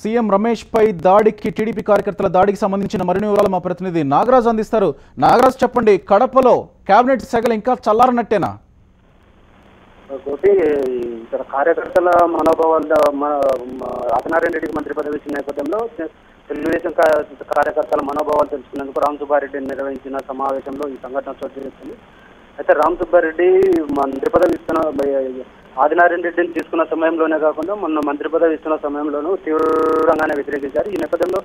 CM Ramesh పై దాడికి TDP కార్యకర్తల దాడికి సంబంధించిన మరిన్ని వివరాలు మా ప్రతినిధి నాగరాజ్ అందిస్తారు. నాగరాజ్ చెప్పండి, కడపలో కేబినెట్ సెగలు ఇంకా చల్లారనట్టేనా? ఇక్కడ కార్యకర్తల మనోభావాలు ఆదినారాయణ రెడ్డికి మంత్రి పదవి ఇచ్చిన నేపథ్యంలో తెలుగుదేశం కార్యకర్తల మనోభావాలు తెలుసుకునేందుకు రామ్ సుబ్బారెడ్డి నిర్వహించిన సమావేశంలో ఈ సంఘటన చోటు చేసుకుంది. అయితే రామ్ సుబ్బారెడ్డి మంత్రి పదవి ఇస్తున్న ఆదినారాయణ రెడ్డిని తీసుకున్న సమయంలోనే కాకుండా మొన్న మంత్రి పదవి ఇస్తున్న సమయంలోనూ తీవ్రంగానే వ్యతిరేకించారు. ఈ నేపథ్యంలో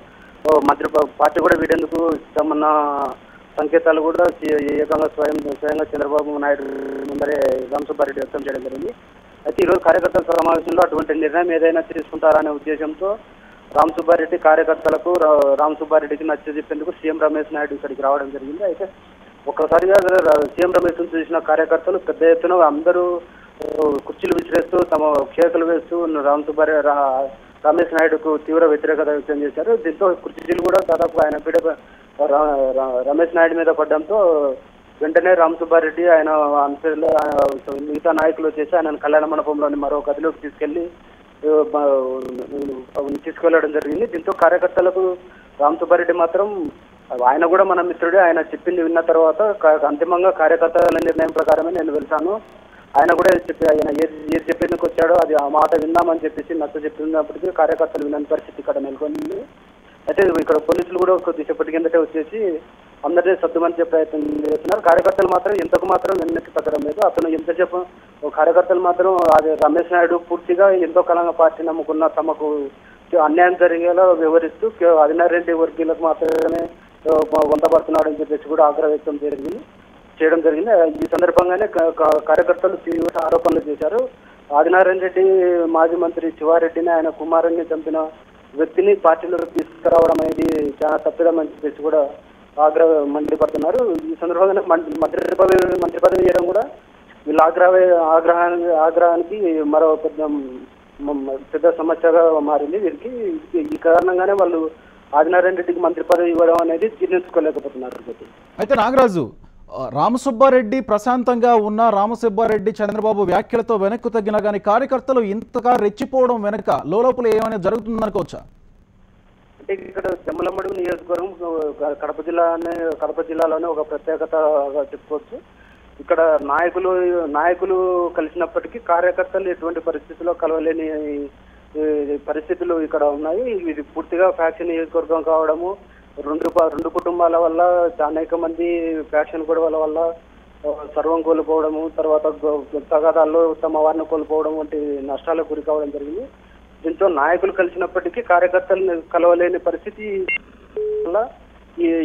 మంత్రి పార్టీ కూడా వీడేందుకు ఇస్తామన్న సంకేతాలు కూడా ఏకంగా స్వయంగా చంద్రబాబు నాయుడు ముందరే రామ్ సుబ్బారెడ్డి వ్యక్తం చేయడం జరిగింది. అయితే ఈరోజు కార్యకర్తల సమావేశంలో అటువంటి నిర్ణయం ఏదైనా తీసుకుంటారనే ఉద్దేశంతో రామ్ సుబ్బారెడ్డి కార్యకర్తలకు రామ్ సుబ్బారెడ్డికి నచ్చజెప్పేందుకు సీఎం రమేష్ నాయుడు ఇక్కడికి రావడం జరిగింది. అయితే ఒక్కసారిగా సీఎం రమేష్ చూసిన కార్యకర్తలు పెద్ద ఎత్తున అందరూ కుర్చీలు విసిరేస్తూ తమ కేకలు వేస్తూ రమేష్ నాయుడుకు తీవ్ర వ్యతిరేకత వ్యక్తం చేశారు. దీంతో కుర్చీలు కూడా దాదాపు ఆయన రమేష్ నాయుడు మీద పడడంతో వెంటనే రామ్ సుబ్బారెడ్డి ఆయన మిగతా నాయకులు వచ్చేసి ఆయన కళ్యాణ మండపంలోని మరో గదిలోకి తీసుకెళ్లడం జరిగింది. దీంతో కార్యకర్తలకు రామ్ సుబ్బారెడ్డి మాత్రం ఆయన కూడా మన మిత్రుడే, ఆయన చెప్పింది విన్న తర్వాత అంతిమంగా కార్యకర్తల నిర్ణయం ప్రకారమే నేను వెళ్తాను, ఆయన కూడా ఆయన ఏది చెప్పేందుకు వచ్చాడో అది ఆ మాట విందామని చెప్పేసి నచ్చ చెప్పినప్పటికీ కార్యకర్తలు వినని పరిస్థితి ఇక్కడ నెలకొంది. అయితే ఇక్కడ పోలీసులు కూడా కొద్దిసేపటి కిందటే వచ్చేసి అందరినీ సర్దుమని ప్రయత్నం చేస్తున్నారు. కార్యకర్తలు మాత్రం ఎంతకు మాత్రం వెనక్కి తగ్గడం లేదు. అతను ఎంత కార్యకర్తలు మాత్రం అది రమేష్ నాయుడు పూర్తిగా ఎంతో కాలంగా పార్టీ నమ్ముకున్న తమకు అన్యాయం జరిగేలా వివరిస్తూ ఆదినారాయణ రెడ్డి వర్గీయులకు మాత్రమే వంతపడుతున్నాడని చెప్పేసి కూడా ఆగ్రహం వ్యక్తం చేయడం జరిగింది. ఈ సందర్భంగానే కార్యకర్తలు తీవ్ర ఆరోపణలు చేశారు. ఆదినారాయణ రెడ్డి మాజీ మంత్రి శివారెడ్డిని ఆయన కుమారుణ్ణి చంపిన వ్యక్తిని పార్టీలోకి తీసుకురావడం అనేది చాలా తప్పిదమని చెప్పేసి కూడా మండిపడుతున్నారు. ఈ సందర్భంగానే మంత్రి పదవి ఇవ్వడం కూడా వీళ్ళ ఆగ్రహానికి మరో పెద్ద సమస్యగా మారింది. వీరికి ఈ కారణంగానే వాళ్ళు ఆదినారాయణ రెడ్డికి మంత్రి పదవి ఇవ్వడం అనేది జీర్ణించుకోలేకపోతున్నారు. అయితే నాగరాజు, రామసుబ్బారెడ్డి ప్రశాంతంగా ఉన్న రామసుబ్బారెడ్డి చంద్రబాబు వ్యాఖ్యలతో వెనక్కు తగ్గినా కానీ కార్యకర్తలు ఇంతగా రెచ్చిపోవడం వెనక లోపల ఏమైనా జరుగుతుందనుకోవచ్చా? అంటే ఇక్కడ జమ్మలమడుగు నియోజకవర్గం కడప జిల్లాలోనే ఒక ప్రత్యేకతగా చెప్పుకోవచ్చు. ఇక్కడ నాయకులు కలిసినప్పటికీ కార్యకర్తలు ఎటువంటి పరిస్థితుల్లో కలవలేని పరిస్థితులు ఇక్కడ ఉన్నాయి. ఇది పూర్తిగా ఫ్యాక్షన్ నియోజకవర్గం కావడము, రెండు కుటుంబాల వల్ల అనేక మంది ఫ్యాక్షన్ గొడవల వల్ల సర్వం కోల్పోవడము, తర్వాత తగాదాల్లో తమ వారిని కోల్పోవడం వంటి నష్టాలకు గురి కావడం జరిగింది. దీంతో నాయకులు కలిసినప్పటికీ కార్యకర్తలను కలవలేని పరిస్థితి వల్ల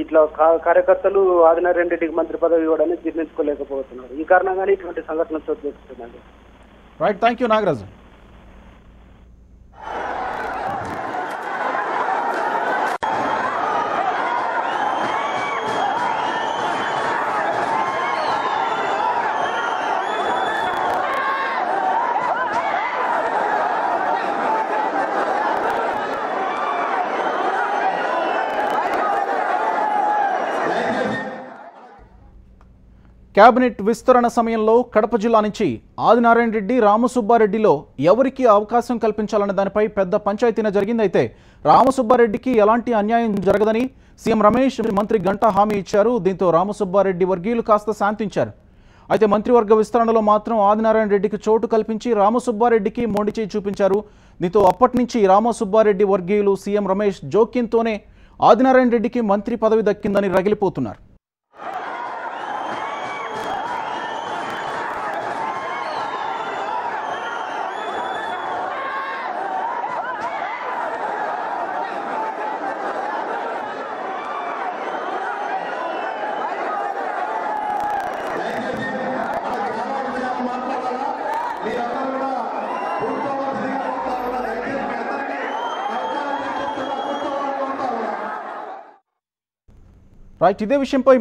ఇట్లా కార్యకర్తలు ఆదినారాయణ రెడ్డికి మంత్రి పదవి ఇవ్వడాన్ని జీర్ణించుకోలేకపోతున్నారు. ఈ కారణంగానే ఇటువంటి సంఘటనలు చోటు చేసుకుంటున్నాయి. Right, thank you Nagaraju. Cabinet విస్తరణ సమయంలో కడప జిల్లా నుంచి ఆదినారాయణ రెడ్డి రామసుబ్బారెడ్డిలో ఎవరికి అవకాశం కల్పించాలన్న దానిపై పెద్ద పంచాయతీనే జరిగింది. అయితే రామసుబ్బారెడ్డికి ఎలాంటి అన్యాయం జరగదని సీఎం రమేష్ మంత్రి గంటా హామీ ఇచ్చారు. దీంతో రామసుబ్బారెడ్డి వర్గీయులు కాస్త శాంతించారు. అయితే మంత్రివర్గ విస్తరణలో మాత్రం ఆదినారాయణ రెడ్డికి చోటు కల్పించి రామసుబ్బారెడ్డికి మొండి చేయి చూపించారు. దీంతో అప్పటి నుంచి రామసుబ్బారెడ్డి వర్గీయులు సీఎం రమేష్ జోక్యంతోనే ఆదినారాయణ రెడ్డికి మంత్రి పదవి దక్కిందని రగిలిపోతున్నారు. రైట్, ఇదే విషయంపై